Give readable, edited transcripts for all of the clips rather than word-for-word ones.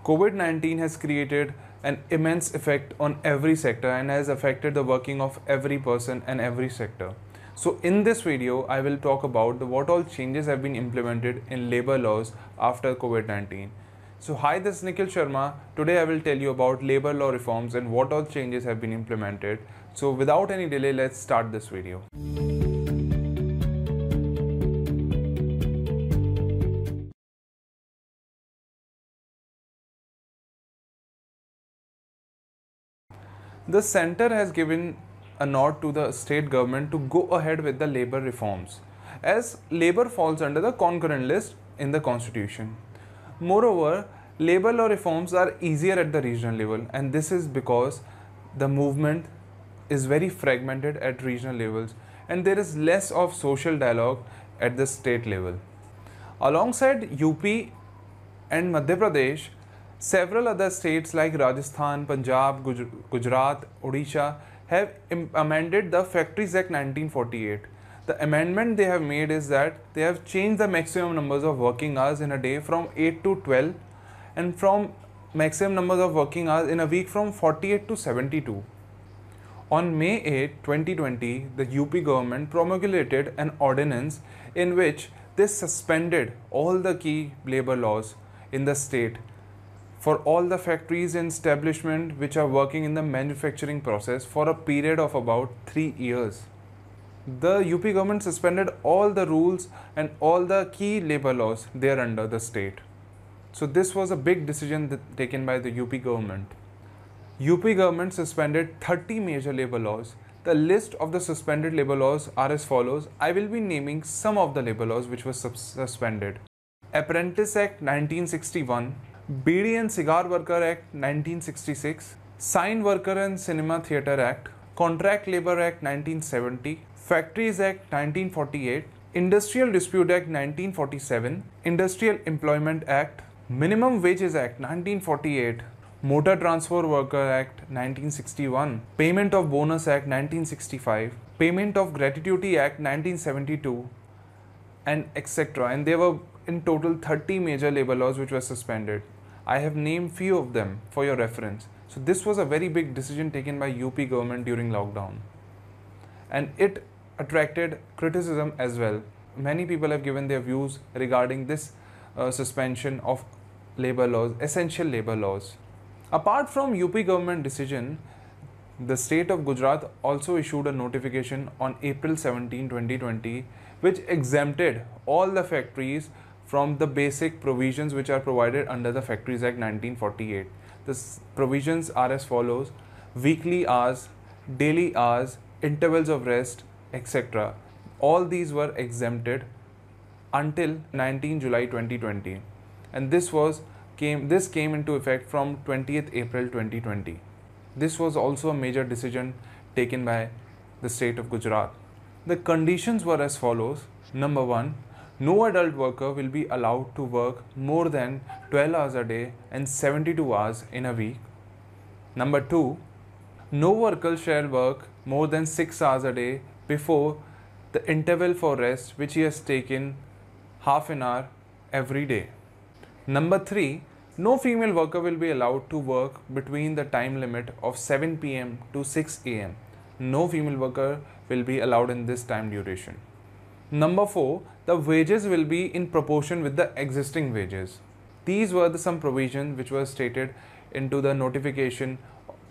COVID-19 has created an immense effect on every sector and has affected the working of every person and every sector. So in this video, I will talk about what all changes have been implemented in labor laws after COVID-19. So hi, this is Nikhil Sharma. Today I will tell you about labor law reforms and what all changes have been implemented. So without any delay, let's start this video. The centre has given a nod to the state government to go ahead with the labour reforms, as labour falls under the concurrent list in the constitution. Moreover, labour law reforms are easier at the regional level, and this is because the movement is very fragmented at regional levels and there is less of social dialogue at the state level. Alongside UP and Madhya Pradesh, several other states like Rajasthan, Punjab, Gujarat, Odisha have amended the Factories Act 1948. The amendment they have made is that they have changed the maximum numbers of working hours in a day from 8 to 12 and from maximum numbers of working hours in a week from 48 to 72. On May 8, 2020, the UP government promulgated an ordinance in which they suspended all the key labour laws in the state for all the factories and establishments which are working in the manufacturing process for a period of about 3 years. The UP government suspended all the rules and all the key labour laws there under the state. So this was a big decision taken by the UP government. UP government suspended 30 major labour laws. The list of the suspended labour laws are as follows. I will be naming some of the labour laws which were suspended. Apprentice Act 1961, Beedi and Cigar Worker Act 1966, Sign Worker and Cinema Theatre Act, Contract Labour Act 1970, Factories Act 1948, Industrial Dispute Act 1947, Industrial Employment Act, Minimum Wages Act 1948, Motor Transport Worker Act 1961, Payment of Bonus Act 1965, Payment of Gratuity Act 1972, and etc. And there were in total 30 major labour laws which were suspended. I have named few of them for your reference. So this was a very big decision taken by UP government during lockdown, and it attracted criticism as well. Many people have given their views regarding this suspension of labour laws, essential labour laws. Apart from UP government decision, the state of Gujarat also issued a notification on April 17, 2020, which exempted all the factories from the basic provisions which are provided under the Factories Act 1948. The provisions are as follows: weekly hours, daily hours, intervals of rest, etc. All these were exempted until 19 July 2020, and this came into effect from 20th April 2020. This was also a major decision taken by the state of Gujarat. The conditions were as follows. Number 1, no adult worker will be allowed to work more than 12 hours a day and 72 hours in a week. Number 2, no worker shall work more than 6 hours a day before the interval for rest which he has taken half an hour every day. Number 3, no female worker will be allowed to work between the time limit of 7 p.m. to 6 a.m. No female worker will be allowed in this time duration. Number 4, the wages will be in proportion with the existing wages. These were some provisions which were stated into the notification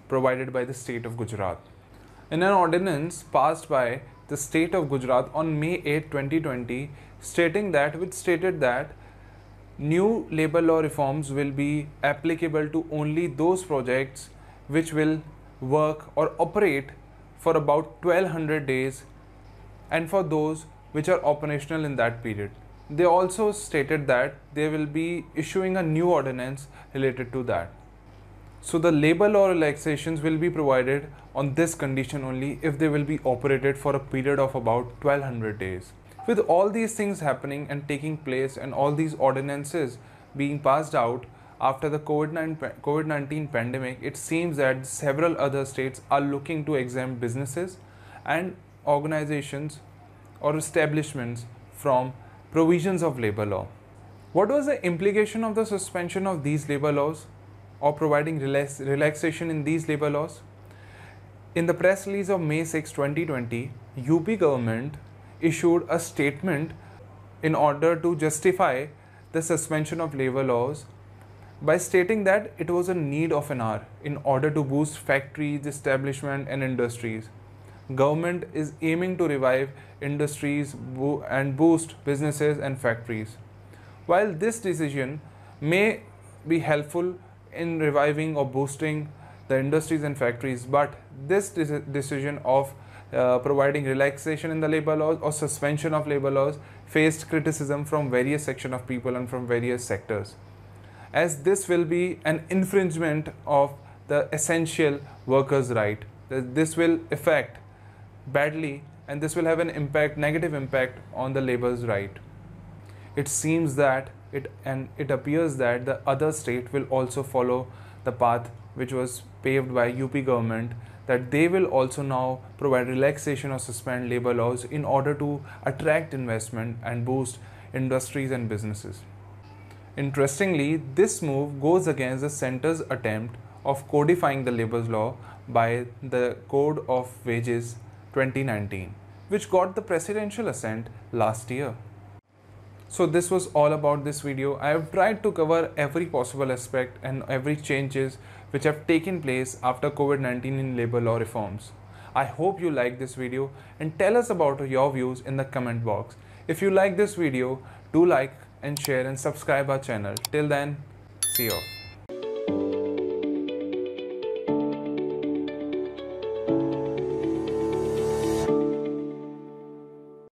provided by the state of Gujarat. In an ordinance passed by the state of Gujarat on May 8, 2020, stated that new labour law reforms will be applicable to only those projects which will work or operate for about 1200 days, and for those which are operational in that period. They also stated that they will be issuing a new ordinance related to that. So the labour law relaxations will be provided on this condition only if they will be operated for a period of about 1200 days. With all these things happening and taking place and all these ordinances being passed out after the COVID-19 pandemic, it seems that several other states are looking to exempt businesses and organizations or establishments from provisions of labour law. What was the implication of the suspension of these labour laws? or providing relaxation in these labor laws? In the press release of May 6, 2020, UP government issued a statement in order to justify the suspension of labor laws by stating that it was a need of an hour in order to boost factories, establishment and industries. Government is aiming to revive industries and boost businesses and factories. While this decision may be helpful in reviving or boosting the industries and factories, but this decision of providing relaxation in the labor laws or suspension of labor laws faced criticism from various sections of people and from various sectors, as this will be an infringement of the essential workers' right. This will affect badly and this will have an negative impact on the labor's right. It seems that it appears that the other state will also follow the path which was paved by UP government, that they will also now provide relaxation or suspend labor laws in order to attract investment and boost industries and businesses. Interestingly, this move goes against the center's attempt of codifying the labor law by the Code of Wages 2019, which got the presidential assent last year. So this was all about this video. I have tried to cover every possible aspect and every changes which have taken place after COVID-19 in labor law reforms. I hope you like this video and tell us about your views in the comment box. If you like this video, do like and share and subscribe our channel. Till then, see you.